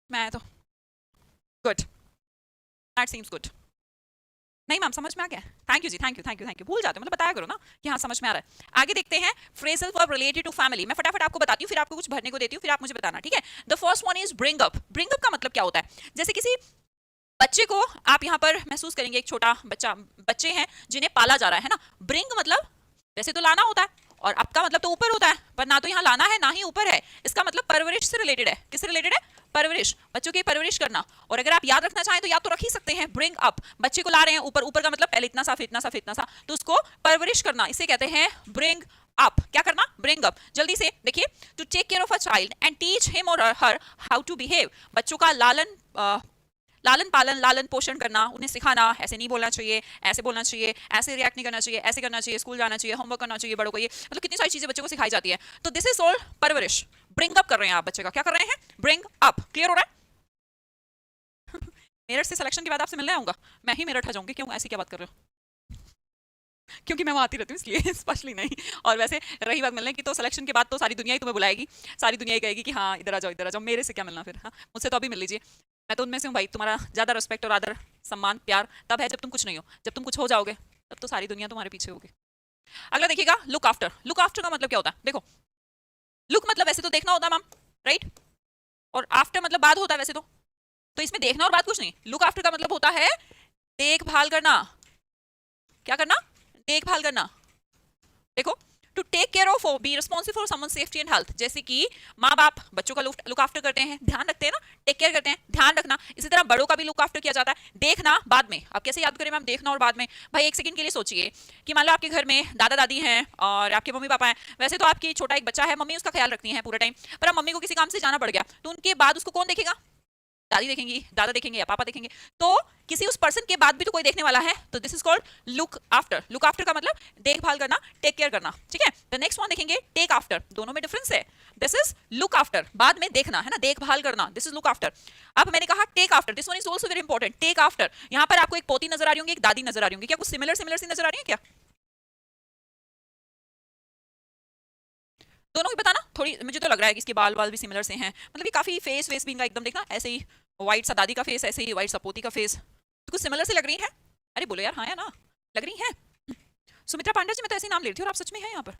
मैं तो good, that seems good. नहीं मैम समझ में आ गया, thank you ji, thank you thank you thank you. भूल जाते हो मतलब बताया करो ना कि हाँ समझ में आ रहा है। आगे देखते हैं phrasal verb related to family. मैं फटाफट आपको बताती हूँ, फिर आपको कुछ भरने को देती हूँ, फिर आप मुझे बताना, ठीक है। The first one is bring up. Bring up का मतलब क्या होता है? जैसे किसी बच्चे को आप यहाँ पर महसूस करेंगे, एक छोटा बच्चा, बच्चे हैं जिन्हें पाला जा रहा है ना। ब्रिंग मतलब वैसे तो लाना होता है, और अप का मतलब तो ऊपर होता है, पर ना तो यहाँ लाना है ना ही ऊपर है। इसका मतलब परवरिश से रिलेटेड है। किससे रिलेटेड है? परवरिश, बच्चों की परवरिश करना। और अगर आप याद रखना चाहें तो याद तो रख ही सकते हैं, ब्रिंग अप, बच्चे को ला रहे हैं ऊपर। ऊपर का मतलब पहले इतना सा फिर इतना सा फिर इतना सा, तो उसको परवरिश करना, इसे कहते हैं ब्रिंग अप। क्या करना? Bring up. जल्दी से देखिए, to take care of a child and teach him और हर हाउ टू बिहेव। बच्चों का लालन पालन, लालन पोषण करना, उन्हें सिखाना, ऐसे नहीं बोलना चाहिए, ऐसे बोलना चाहिए, ऐसे रिएक्ट नहीं करना चाहिए, ऐसे करना चाहिए, स्कूल जाना चाहिए, होमवर्क करना चाहिए बड़ों को, ये मतलब कितनी सारी चीजें बच्चों को सिखाई जाती है। तो दिस इज ऑल परवरिश। ब्रिंग अप कर रहे हैं आप बच्चे का, क्या कर रहे हैं? Bring up. क्लियर हो रहा है? मेरठ से सिलेक्शन के बाद आपसे मिलने आऊंगा, मैं ही मेरठ आ जाऊंगी। क्यों ऐसी क्या बात कर रहे हो? क्योंकि मैं वहाँ आती रहती हूँ इसलिए स्पेशली नहीं। और वैसे रही बात मिलने की, तो सिलेक्शन के बाद तो सारी दुनिया ही तुम्हें बुलाएगी, सारी दुनिया ही कहेगी कि हाँ इधर आ जाओ इधर आ जाओ। मेरे से क्या मिलना फिर? हाँ, मुझसे तो अभी मिल लीजिए। मैं तो उनमें से हूँ भाई। तुम्हारा ज्यादा रिस्पेक्ट और आदर सम्मान प्यार तब है जब तुम कुछ नहीं हो। जब तुम कुछ हो जाओगे तब तो सारी दुनिया तुम्हारे पीछे होगी। अगला देखिएगा, लुक आफ्टर। लुक आफ्टर का मतलब क्या होता है? देखो, लुक मतलब वैसे तो देखना होता है मैम, राइट, और आफ्टर मतलब बाद होता है वैसे तो इसमें देखना और बाद कुछ नहीं। लुक आफ्टर का मतलब होता है देखभाल करना। क्या करना? देखभाल करना। देखो, to take care of, be responsible for someone safety and health. जैसे कि माँ बाप बच्चों का लुक आफ्टर करते हैं, ध्यान रखते हैं ना, टेक केयर करते हैं, ध्यान रखना। इसी तरह बड़ों का भी लुक आफ्टर किया जाता है। देखना बाद में, आप कैसे याद करें मैम देखना और बाद में? भाई एक सेकंड के लिए सोचिए कि मान लो आपके घर में दादा दादी हैं और आपके मम्मी पापा हैं। वैसे तो आपकी छोटा एक बच्चा है, मम्मी उसका ख्याल रखती है पूरे टाइम, पर अब मम्मी को किसी काम से जाना पड़ गया, तो उनके बाद उसको कौन देखेगा? दादी देखेंगी, दादा देखेंगे या पापा देखेंगे। तो किसी उस पर्सन के बाद भी तो कोई देखने वाला है, तो this is called look after. Look after का मतलब देखभाल करना, टेक केयर करना, ठीक है। द नेक्स्ट वन देखेंगे टेक आफ्टर, दोनों में डिफरेंस है। दिस इज लुक आफ्टर, बाद में देखना है ना, देखभाल करना, दिस इज लुक आफ्टर। अब मैंने कहा take after, this one is also very important. Take after, यहां पर आपको एक पोती नजर आ रही होंगी, एक दादी नजर आ रही होंगी, क्या कुछ सिमिलर सिमिलर सी नजर आ रही है क्या? दोनों की बताना। थोड़ी मुझे तो लग रहा है कि इसके बाल बाल भी सिमिलर से हैं, मतलब ये काफी फेस वेस भी इनका एकदम देखना ऐसे ही, व्हाइट सा दादी का फेस, ऐसे ही व्हाइट सा पोती का फेस, तो कुछ सिमिलर से लग रही है। अरे बोलो यार हाँ या ना, लग रही है? सुमित्रा पांडे जी, मैं तो ऐसे ही नाम ले रही थी और आप सच में हैं यहाँ पर।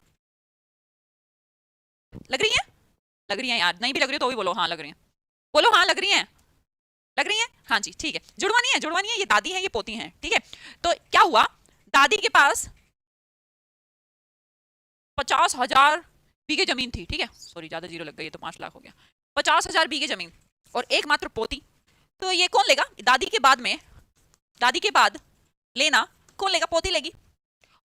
लग रही है? लग रही है यार, नहीं भी लग रही हो तो भी बोलो हाँ लग रही है। बोलो हाँ लग रही है, लग रही है, हाँ जी ठीक है। जुड़वानी है, जुड़वानी है, ये दादी है ये पोती है, ठीक है। तो क्या हुआ, दादी के पास 50,000 बीघे जमीन थी, ठीक है, सॉरी ज्यादा जीरो लग गई, ये तो 5 लाख हो गया। 50,000 बीघे जमीन और एकमात्र पोती, तो ये कौन लेगा? दादी के बाद में, दादी के बाद लेना कौन लेगा? पोती लेगी।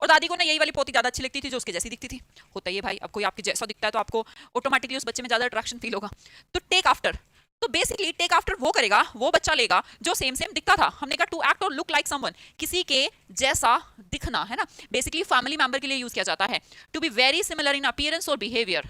और दादी को ना यही वाली पोती ज्यादा अच्छी लगती थी, जो उसके जैसी दिखती थी। होता ही है भाई, अब कोई आपके जैसा दिखता है तो आपको ऑटोमेटिकली उस बच्चे में ज्यादा अट्रैक्शन फील होगा। तो टेक आफ्टर, तो बेसिकली टेक आफ्टर वो करेगा, वो बच्चा लेगा जो सेम सेम दिखता था। हमने कहा टू एक्ट और लुक लाइक समवन, किसी के जैसा दिखना है ना, बेसिकली फैमिली मेंबर के लिए यूज किया जाता है। To be very similar in appearance और बिहेवियर,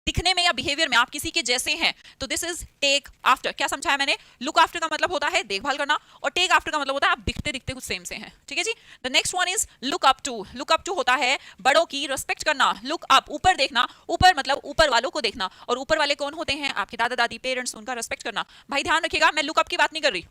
दिखने में या बिहेवियर में आप किसी के जैसे हैं, तो दिस इज टेक आफ्टर। क्या समझाया मैंने? लुक आफ्टर का मतलब होता है देखभाल करना, और टेक आफ्टर का मतलब होता है आप दिखते दिखते कुछ सेम से हैं, ठीक है जी। The next one is look up to. Look up to होता है बड़ों की रिस्पेक्ट करना। लुक अप ऊपर देखना, ऊपर मतलब ऊपर वालों को देखना, और ऊपर वाले कौन होते हैं? आपके दादा दादी, पेरेंट्स, उनका रिस्पेक्ट करना। भाई ध्यान रखिएगा, मैं लुकअप की बात नहीं कर रही।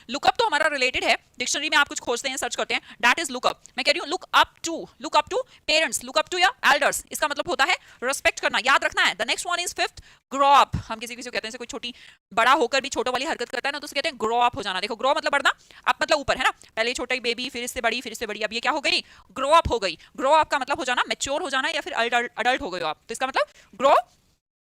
लुकअप तो हमारा रिलेटेड है, डिक्शनरी में आप कुछ खोजते हैं, सर्च करते हैं, दैट इज लुकअप। मैं कह रही हूँ look up to, look up to parents, look up to या एल्डर्स, इसका मतलब होता है रिस्पेक्ट करना, याद रखना है। The next one is fifth, grow up. हम किसी किसी को कहते हैं कोई छोटी बड़ा होकर भी छोटो वाली हरकत करता है ना, तो उसे कहते हैं ग्रो अप हो जाना। देखो ग्रो मतलब बढ़ना, अप मतलब ऊपर है ना, पहले छोटा बेबी, फिर इससे बड़ी, फिर इससे बड़ी, अब ये क्या हो गई? ग्रो अप हो गई। ग्रो अप का मतलब हो जाना, मेच्योर हो जाना, या फिर अडल्ट हो गए हो आप, तो इसका मतलब ग्रो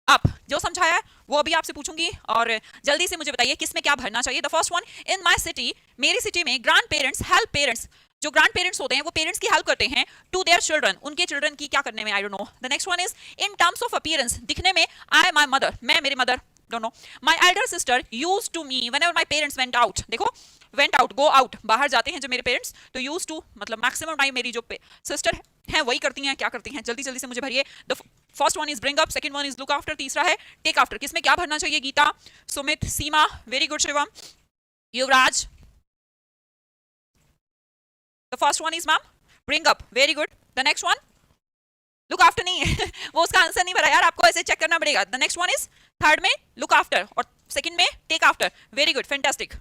अप। जो समझाया है वो अभी आपसे पूछूंगी, और जल्दी से मुझे बताइए किस में क्या भरना चाहिए। The first one, in my city, मेरी सिटी में ग्रैंड पेरेंट्स हेल्प पेरेंट्स, जो ग्रैंड पेरेंट्स होते हैं वो पेरेंट्स की हेल्प करते हैं टू देयर चिल्ड्रन, उनके चिल्ड्रन की क्या करने में, I don't know. The next one is in terms of appearance, दिखने में, आई माय मदर, मैं मेरी mother, don't know. My elder sister used to me whenever my parents went out, देखो वेंट आउट, गो आउट, बाहर जाते हैं जब मेरे पेरेंट्स, तो यूज टू मतलब मैक्सिमम टाइम मेरी जो सिस्टर हैं वही करती हैं, क्या करती हैं, जल्दी जल्दी से मुझे भरिए। The first one is bring up, second one is look after, तीसरा है टेक आफ्टर। किसमें क्या भरना चाहिए? Gita, Sumit, Seema, very good, Shivam, Yuvraj. The first one is ma'am bring up, very good. The next one look after नहीं है वो उसका आंसर नहीं भरा यार, आपको ऐसे चेक करना पड़ेगा। The next one is, third में लुक आफ्टर और सेकंड में take after. Very good, fantastic.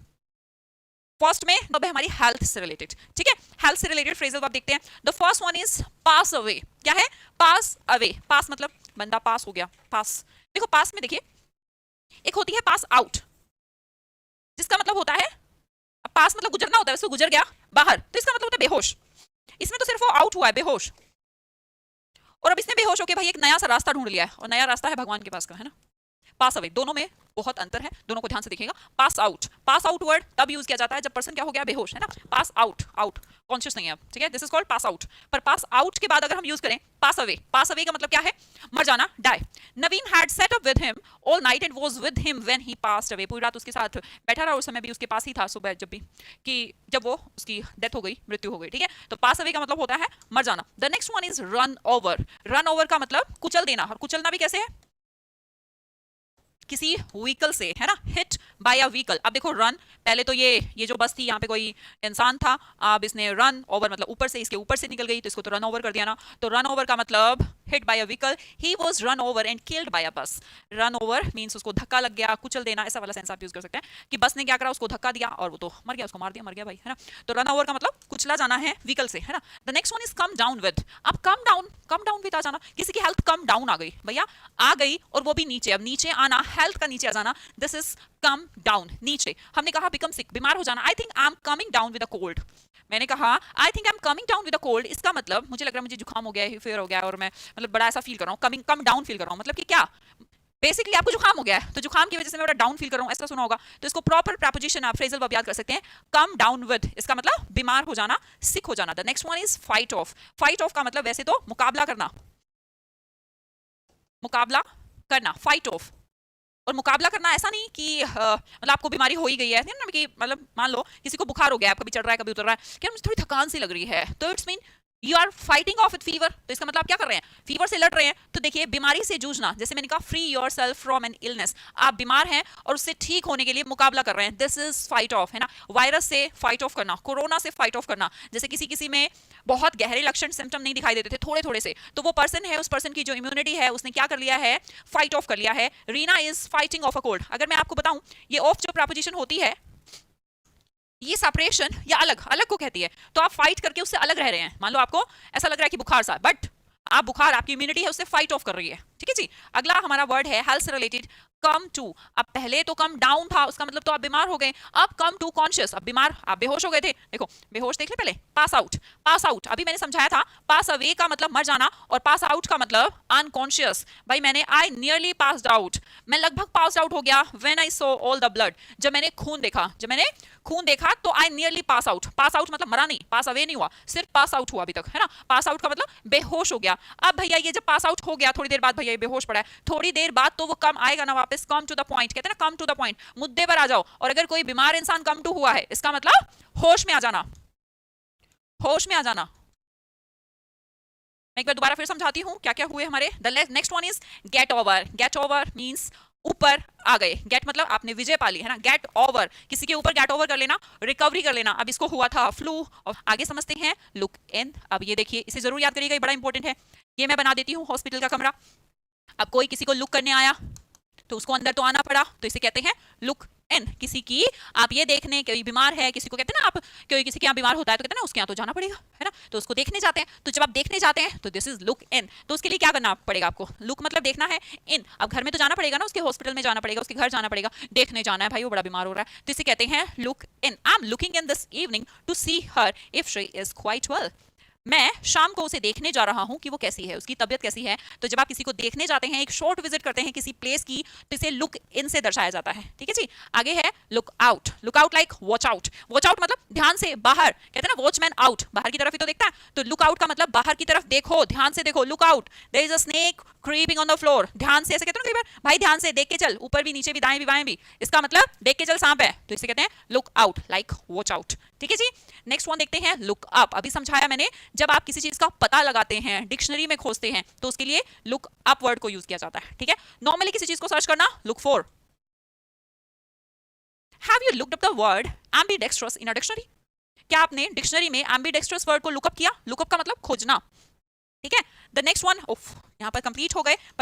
First में अब है हमारी हेल्थ से रिलेटेड, ठीक है, हेल्थ से रिलेटेड फ्रेजेस आप देखते हैं। The first one is pass away. क्या है? Pass away. पास मतलब बंदा पास हो गया, पास। देखो पास में देखिए, एक होती है पास आउट, जिसका मतलब होता है, पास मतलब गुजरना होता है, उसको गुजर गया बाहर, तो इसका मतलब होता है बेहोश। इसमें तो सिर्फ वो आउट हुआ है, बेहोश। और अब इसने बेहोश होकर भाई एक नया सा रास्ता ढूंढ लिया है, और नया रास्ता है भगवान के पास का, है ना। पास अवे, दोनों में बहुत अंतर है, दोनों को ध्यान से देखिएगा। पास आउट वर्ड तब यूज किया जाता है जब पर्सन क्या हो गया, बेहोश, है ना। पास आउट, आउट कॉन्शियस नहीं है, ठीक है, this is called pass out. पर पास आउट के बाद अगर हम यूज करें पास अवे का मतलब क्या है? मर जाना, die. Naveen had set up with him all night and was with him when he passed away. पूरी रात उसके साथ बैठा रहा, उस समय भी उसके पास ही था, सुबह जब भी, कि जब वो उसकी डेथ हो गई, मृत्यु हो गई, ठीक है। तो पास अवे का मतलब होता है मर जाना। The next one is run over. Run over का मतलब कुचल देना, और कुचलना भी कैसे है? किसी व्हीकल से, है ना, हिट बाय अ व्हीकल। अब देखो रन, पहले तो ये जो बस थी, यहाँ पे कोई इंसान था, अब इसने रन ओवर मतलब ऊपर से, इसके ऊपर से निकल गई, तो इसको तो रन ओवर कर दिया ना। तो रन ओवर का मतलब hit by a vehicle. He was run over and killed by a bus. Run over means उसको धक्का लग गया, कुचल देना, ऐसा वाला सेंस आप यूज कर सकते हैं कि बस ने क्या करा, उसको धक्का दिया और वो तो मर गया, उसको मार दिया, मर गया भाई, है ना। तो रन ओवर का मतलब कुचला जाना है व्हीकल से, है ना। The next one is come down with. अब कम डाउन विद आ जाना, किसी की हेल्थ कम डाउन आ गई भैया, आ गई, और वो भी नीचे। अब नीचे आना, हेल्थ का नीचे आ जाना, दिस इज कम डाउन, नीचे। हमने कहा बिकम सिक, बीमार हो जाना, I think I am coming down with a cold. मैंने कहा I think I am coming down with a cold, इसका मतलब मुझे लग रहा है मुझे जुकाम हो गया है, फीवर हो गया है, और मैं मतलब बड़ा ऐसा फील कर रहा हूँ, कम डाउन फील कर रहा हूँ। मतलब कि क्या, बेसिकली आपको जुकाम हो गया है, तो जुकाम की वजह से मैं बड़ा डाउन फील कर रहा हूँ, ऐसा सुना होगा। तो इसको प्रॉपर प्रपोजिशन आप फ्रेजल वर्ब याद कर सकते हैं, कम डाउन विद, इसका मतलब बीमार हो जाना, सिक हो जाना। The next one is fight of. Fight of का मतलब वैसे तो मुकाबला करना, मुकाबला करना, फाइट ऑफ। और मुकाबला करना ऐसा नहीं कि मतलब आपको बीमारी हो ही गई है ना, कि मतलब मान लो किसी को बुखार हो गया है, कभी चढ़ रहा है कभी उतर रहा है, कि मुझे थोड़ी थकान सी लग रही है, तो it's mean you are fighting off with fever. तो इसका मतलब आप क्या कर रहे हैं, फीवर से लड़ रहे हैं। तो देखिए बीमारी से जूझना, जैसे मैंने कहा free your self from an illness, आप बीमार हैं और उससे ठीक होने के लिए मुकाबला कर रहे हैं, दिस इज फाइट ऑफ, है ना। वायरस से फाइट ऑफ करना, कोरोना से फाइट ऑफ करना, जैसे किसी किसी में बहुत गहरे लक्षण सिम्टम नहीं दिखाई देते थे, थोड़े थोड़े से, तो वो पर्सन है, उस पर्सन की जो इम्यूनिटी है उसने क्या कर लिया है, फाइट ऑफ कर लिया है। Reena is fighting of a cold. अगर मैं आपको बताऊं, ये ऑफ जो प्रपोजिशन होती है, ये सेपरेशन या अलग अलग को कहती है, तो आप फाइट करके उससे अलग रह रहे हैं। मान लो आपको ऐसा लग रहा है कि बुखार सा, बट आप बुखार, आपकी इम्यूनिटी है, उससे फाइट ऑफ कर रही है, ठीक है जी। अगला हमारा वर्ड है हेल्थ से रिलेटेड, कम टू। अब पहले तो कम डाउन था, उसका मतलब तो आप बीमार हो गए, अब कम टू कॉन्शियस, अब बीमार, आप बेहोश हो गए थे, देखो बेहोश देख ले पहले, पास आउट, पास आउट अभी मैंने समझाया था, पास अवे का मतलब मर जाना, और पास आउट का मतलब अनकॉन्शियस। भाई मैंने आई नियरली पास्ड आउट, मैं लगभग पास आउट हो गया, when I saw all the blood, जब मैंने खून देखा, जब मैंने खून देखा, तो I nearly pass out. Pass out मतलब मरा नहीं, पास अवे नहीं हुआ, सिर्फ पास आउट हुआ अभी तक, है ना। पास आउट का मतलब बेहोश हो गया। अब भैया ये जब पास आउट हो गया, थोड़ी देर बाद भैया ये बेहोश पड़ा है, थोड़ी देर बाद तो वो कम आएगा ना वापस, कम टू द पॉइंट, कहते हैं ना, कम टू द पॉइंट, मुद्दे पर आ जाओ। और अगर कोई बीमार इंसान कम टू हुआ है, इसका मतलब होश में आ जाना, होश में आ जाना। मैं एक बार दोबारा फिर समझाती हूँ क्या क्या हुए हमारे। The next one is get over. Get over means ऊपर आ गए, गेट मतलब आपने विजय पा ली, है ना। गेट ओवर, किसी के ऊपर गेट ओवर कर लेना, रिकवरी कर लेना। अब इसको हुआ था फ्लू, और आगे समझते हैं लुक इन। अब ये देखिए, इसे जरूर याद करिएगा, ये बड़ा इंपॉर्टेंट है। ये मैं बना देती हूँ हॉस्पिटल का कमरा। अब कोई किसी को लुक करने आया, तो उसको अंदर तो आना पड़ा, तो इसे कहते हैं लुक इन। किसी की आप ये देखने, कोई बीमार है, किसी को कहते हैं ना, आप कोई किसी के यहाँ बीमार होता है तो कहते हैं ना उसके यहाँ तो जाना पड़ेगा, है ना, तो उसको देखने जाते हैं। तो जब आप देखने जाते हैं तो दिस इज लुक इन। तो उसके लिए क्या करना पड़ेगा आपको, लुक मतलब देखना है, इन अब घर में तो जाना पड़ेगा ना, उसके हॉस्पिटल में जाना पड़ेगा, उसके घर जाना पड़ेगा, देखने जाना है भाई वो बड़ा बीमार हो रहा है, तो इसे कहते हैं look in. I am looking in this evening to see her if she is quite well. मैं शाम को उसे देखने जा रहा हूं कि वो कैसी है, उसकी तबीयत कैसी है। तो जब आप किसी को देखने जाते हैं, एक शॉर्ट विजिट करते हैं किसी प्लेस की, तो इसे लुक इन से दर्शाया जाता है, ठीक है जी। आगे है look out. Look out like watch out. Watch out मतलब ध्यान से, बाहर, कहते हैं ना वॉचमैन आउट, बाहर की तरफ ही तो देखता है। तो लुक आउट का मतलब बाहर की तरफ देखो, ध्यान से देखो, look out. There is a snake creeping on the floor. ध्यान से, ऐसे कहते हैं ना कई बार, भाई ध्यान से देख के चल, ऊपर भी नीचे भी दाएं भी बाएं भी, इसका मतलब देख के चल, सांप है, तो इसे कहते हैं look out like watch out, ठीक है जी। नेक्स्ट वन देखते हैं लुक अप। अभी समझाया मैंने, जब आप किसी चीज का पता लगाते हैं, डिक्शनरी में खोजते हैं, तो उसके लिए लुक अप वर्ड को यूज किया जाता है, ठीक है। नॉर्मली किसी चीज को सर्च करना, look for. Have you looked up the word ambidextrous in a dictionary? क्या आपने डिक्शनरी में एम्बीडेक्स्ट्रस वर्ड को लुकअप किया? लुकअप का मतलब खोजना, ठीक है। द नेक्स्ट वन, ओफ, यहाँ पर कंप्लीट हो गए पर